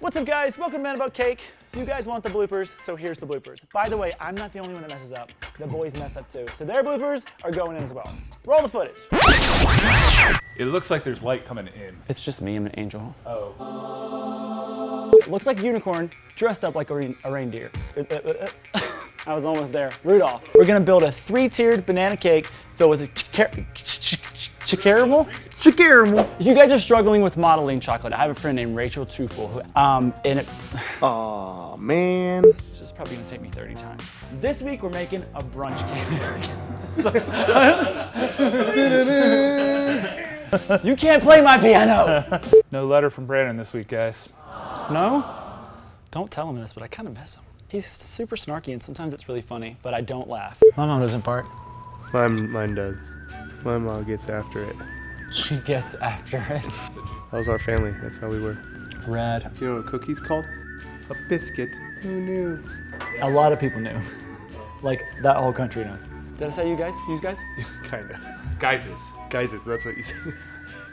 What's up, guys? Welcome to Man About Cake. You guys want the bloopers, so here's the bloopers. By the way, I'm not the only one that messes up. The boys mess up too. So their bloopers are going in as well. Roll the footage. It looks like there's light coming in. It's just me, I'm an angel. Oh. Looks like a unicorn dressed up like a reindeer. I was almost there. Rudolph. We're gonna build a 3-tiered banana cake filled with a caramel. If you guys are struggling with modeling chocolate, I have a friend named Rachel Tufel who, Aw, man. This is probably gonna take me 30 times. This week we're making a brunch cake. You can't play my piano! No letter from Brandon this week, guys. No? Don't tell him this, but I kind of miss him. He's super snarky and sometimes it's really funny, but I don't laugh. My mom doesn't bark. Mine does. My mom gets after it. She gets after it. That was our family. That's how we were. Rad. You know what a cookie's called? A biscuit. Who knew? A lot of people knew. Like, that whole country knows. Did I say you guys? You guys? Kinda. Guyses. Guyses, that's what you said.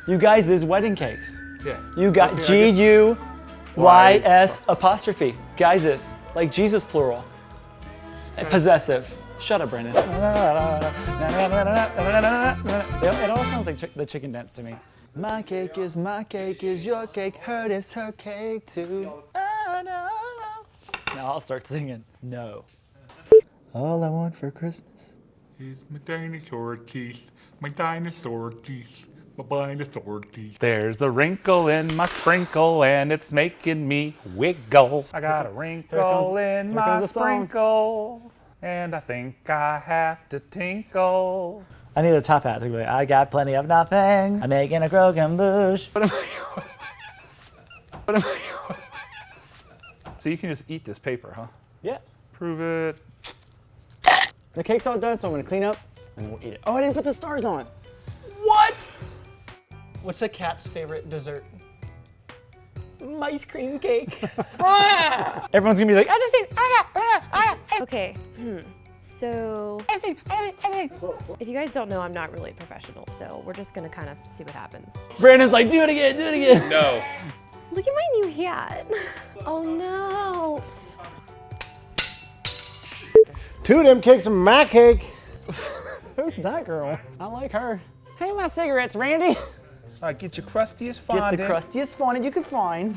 You guys is wedding cakes. Yeah. You got G-U-Y-S apostrophe. Guys is. Like Jesus plural. Possessive. Shut up, Brandon. It all sounds like the chicken dance to me. My cake is your cake. Hers is her cake too. Oh, no. Now I'll start singing. No. All I want for Christmas is my dinosaur teeth, my dinosaur teeth, my dinosaur teeth. There's a wrinkle in my sprinkle and it's making me wiggle. I got a wrinkle in my sprinkle and I think I have to tinkle. I need a top hat to be like, I got plenty of nothing. I'm making a croquembouche. So you can just eat this paper, huh? Yeah. Prove it. The cake's all done, so I'm gonna clean up and then we'll eat it. Oh, I didn't put the stars on. What? What's a cat's favorite dessert? Ice cream cake. Everyone's gonna be like, I just ate. Okay, so if you guys don't know, I'm not really a professional, so we're just gonna kind of see what happens. Brandon's like, do it again, do it again. No. Look at my new hat. Oh no. 2 of them cakes are my cake. Who's that girl? I like her. Hey, my cigarettes, Randy. Get your crustiest fondant. Get the crustiest fondant you can find.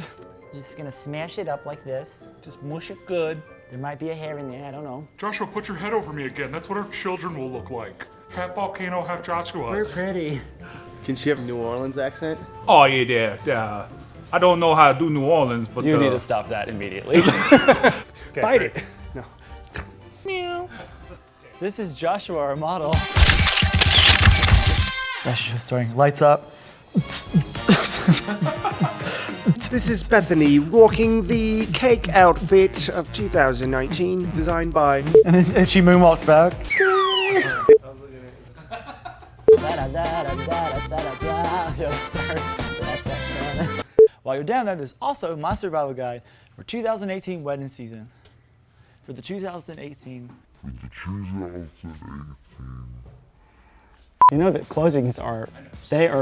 Just gonna smash it up like this. Just mush it good. There might be a hair in there, I don't know. Joshua, put your head over me again. That's what our children will look like. Half volcano, half Joshua. We're pretty. Can she have a New Orleans accent? Oh yeah. I don't know how to do New Orleans, but You need to stop that immediately. Bite it. No. Meow. This is Joshua, our model. That's just starting. Lights up. This is Bethany rocking the cake outfit of 2019, designed by... And she moonwalks back. While you're down there, there's also my survival guide for 2018 wedding season. For the 2018. You know that closings are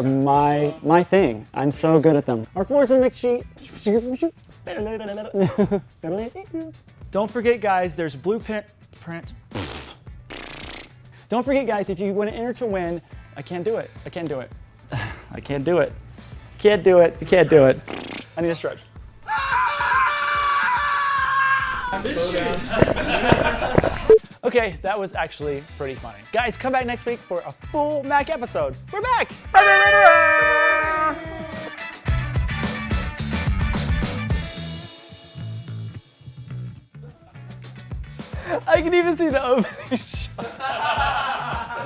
my thing. I'm so good at them. Our floor's a mixed sheet. Don't forget, guys, there's blueprint. Don't forget, guys, if you want to enter to win, I can't do it. I can't do it. I need a stretch. Okay, that was actually pretty funny. Guys, come back next week for a full Mac episode. We're back! I can even see the opening shot.